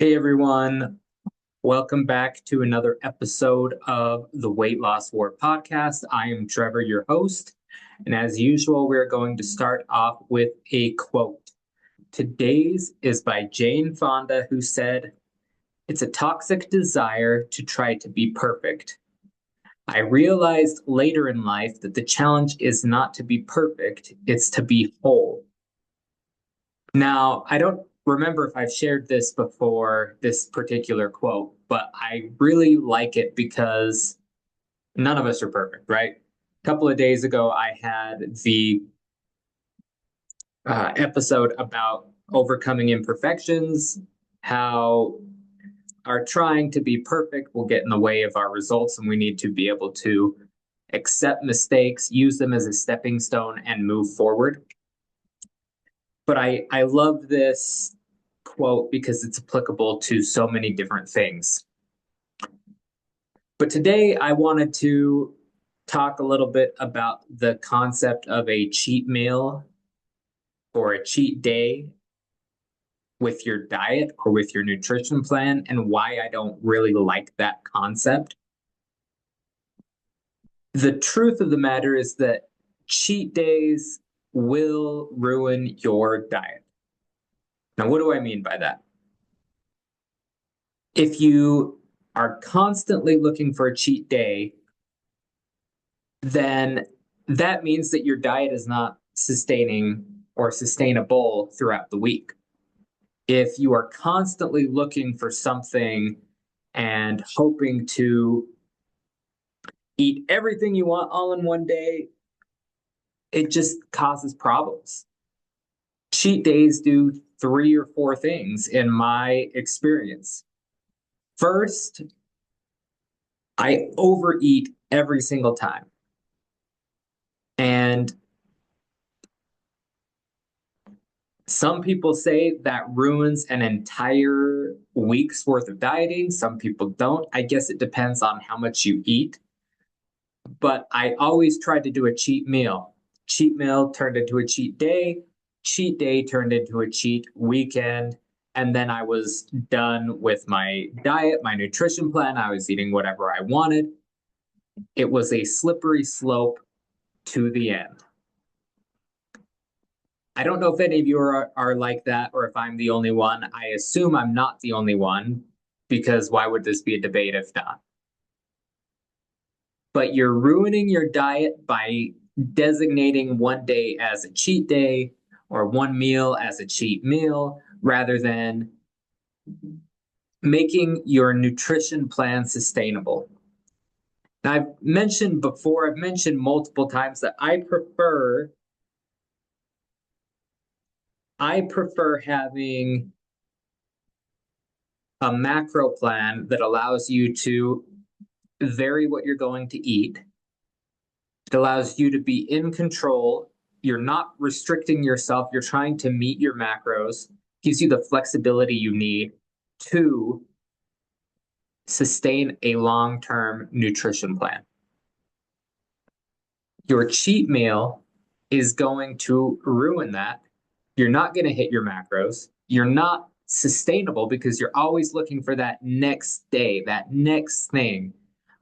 Hey everyone, welcome back to another episode of the Weight Loss War podcast. I am Trevor, your host, and as usual, we're going to start off with a quote. Today's is by Jane Fonda, who said, "It's a toxic desire to try to be perfect. I realized later in life that the challenge is not to be perfect, it's to be whole." Now, I don't remember if I've shared this before, this particular quote, but I really like it because none of us are perfect, right? A couple of days ago, I had the episode about overcoming imperfections, how our trying to be perfect will get in the way of our results, and we need to be able to accept mistakes, use them as a stepping stone, and move forward. But I love this quote because it's applicable to so many different things. But today I wanted to talk a little bit about the concept of a cheat meal or a cheat day with your diet or with your nutrition plan and why I don't really like that concept. The truth of the matter is that cheat days will ruin your diet. Now, what do I mean by that? If you are constantly looking for a cheat day, then that means that your diet is not sustaining or sustainable throughout the week. If you are constantly looking for something and hoping to eat everything you want all in one day, it just causes problems. Cheat days do three or four things in my experience. First, I overeat every single time. And some people say that ruins an entire week's worth of dieting. Some people don't. I guess it depends on how much you eat. But I always tried to do a cheat meal. Cheat meal turned into a cheat day. Cheat day turned into a cheat weekend. And then I was done with my diet, my nutrition plan. I was eating whatever I wanted. It was a slippery slope to the end. I don't know if any of you are like that or if I'm the only one. I assume I'm not the only one because why would this be a debate if not? But you're ruining your diet by designating one day as a cheat day or one meal as a cheat meal rather than making your nutrition plan sustainable. Now, I've mentioned before, I've mentioned multiple times that I prefer having a macro plan that allows you to vary what you're going to eat. It allows you to be in control. You're not restricting yourself. You're trying to meet your macros, gives you the flexibility you need to sustain a long term nutrition plan. Your cheat meal is going to ruin that. You're not going to hit your macros. You're not sustainable because you're always looking for that next day, that next thing.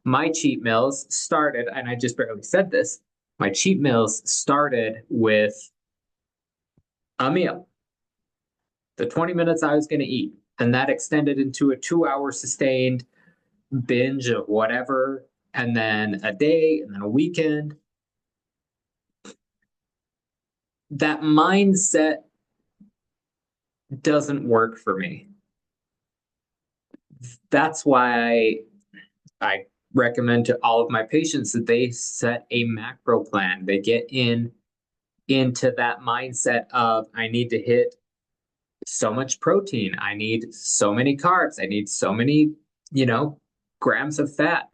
My cheat meals started, and I just barely said this, my cheat meals started with a meal, the 20 minutes I was going to eat. And that extended into a 2 hour sustained binge of whatever, and then a day, and then a weekend. That mindset doesn't work for me. That's why I recommend to all of my patients that they set a macro plan. They get into that mindset of I need to hit so much protein, I need so many carbs, I need so many, grams of fat.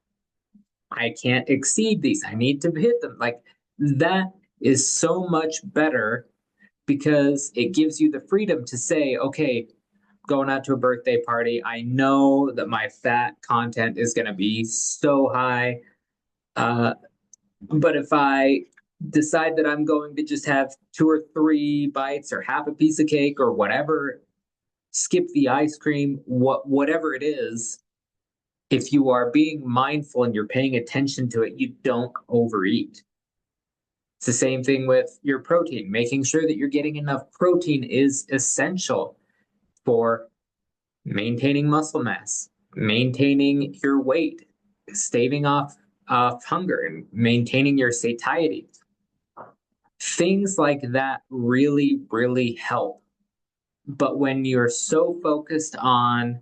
I can't exceed these. I need to hit them. Like that is so much better because it gives you the freedom to say, okay, going out to a birthday party, I know that my fat content is going to be so high. But if I decide that I'm going to just have two or three bites or half a piece of cake or whatever, skip the ice cream, whatever it is, if you are being mindful and you're paying attention to it, you don't overeat. It's the same thing with your protein. Making sure that you're getting enough protein is essential for maintaining muscle mass, maintaining your weight, staving off hunger, and maintaining your satiety. Things like that really, really help. But when you're so focused on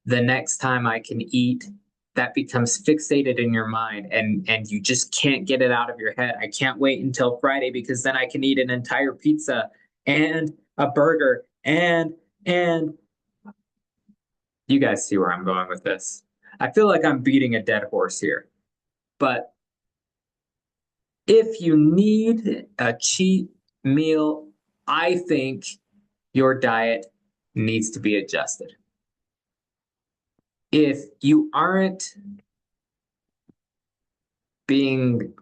the next time I can eat, that becomes fixated in your mind and you just can't get it out of your head. I can't wait until Friday because then I can eat an entire pizza and a burger and you guys see where I'm going with this. I feel like I'm beating a dead horse here. But if you need a cheat meal, I think your diet needs to be adjusted. If you aren't being,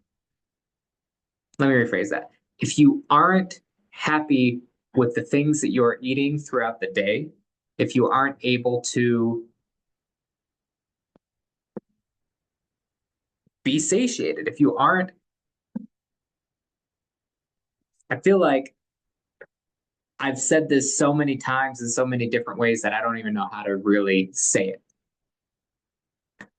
let me rephrase that. If you aren't happy with the things that you're eating throughout the day, if you aren't able to be satiated, if you aren't, I feel like I've said this so many times in so many different ways that I don't even know how to really say it.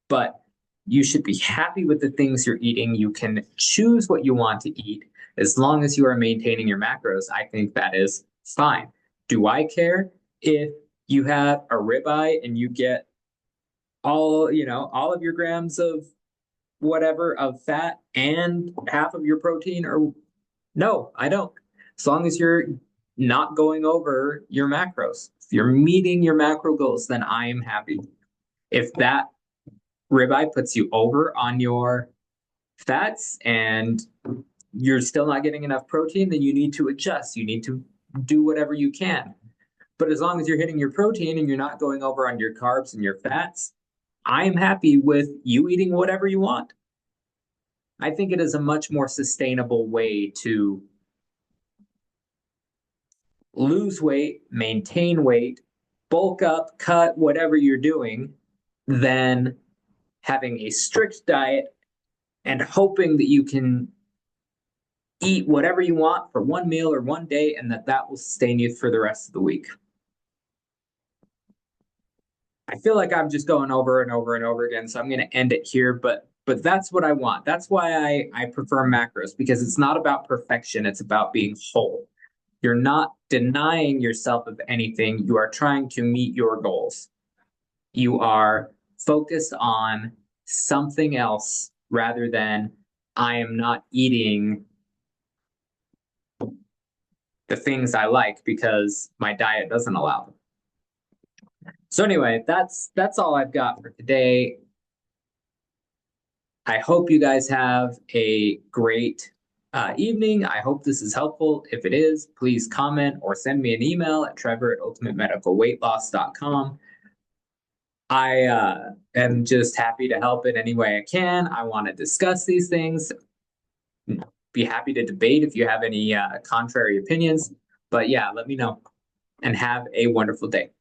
But you should be happy with the things you're eating. You can choose what you want to eat as long as you are maintaining your macros. I think that is fine. Do I care if you have a ribeye and you get all of your grams of whatever of fat and half of your protein? Or no, I don't. As long as you're not going over your macros. If you're meeting your macro goals, then I am happy. If that ribeye puts you over on your fats and you're still not getting enough protein, then you need to adjust. You need to do whatever you can. But as long as you're hitting your protein and you're not going over on your carbs and your fats, I am happy with you eating whatever you want. I think it is a much more sustainable way to lose weight, maintain weight, bulk up, cut, whatever you're doing, than having a strict diet and hoping that you can eat whatever you want for one meal or one day and that will sustain you for the rest of the week. I feel like I'm just going over and over and over again, so I'm going to end it here, but that's what I want. That's why I prefer macros, because it's not about perfection, it's about being whole. You're not denying yourself of anything. You are trying to meet your goals. You are focused on something else rather than I am not eating the things I like because my diet doesn't allow them. So anyway, that's all I've got for today. I hope you guys have a great evening. I hope this is helpful. If it is, please comment or send me an email at trevor@ultimatemedicalweightloss.com. I am just happy to help in any way I can. I want to discuss these things. Be happy to debate if you have any contrary opinions. But yeah, let me know and have a wonderful day.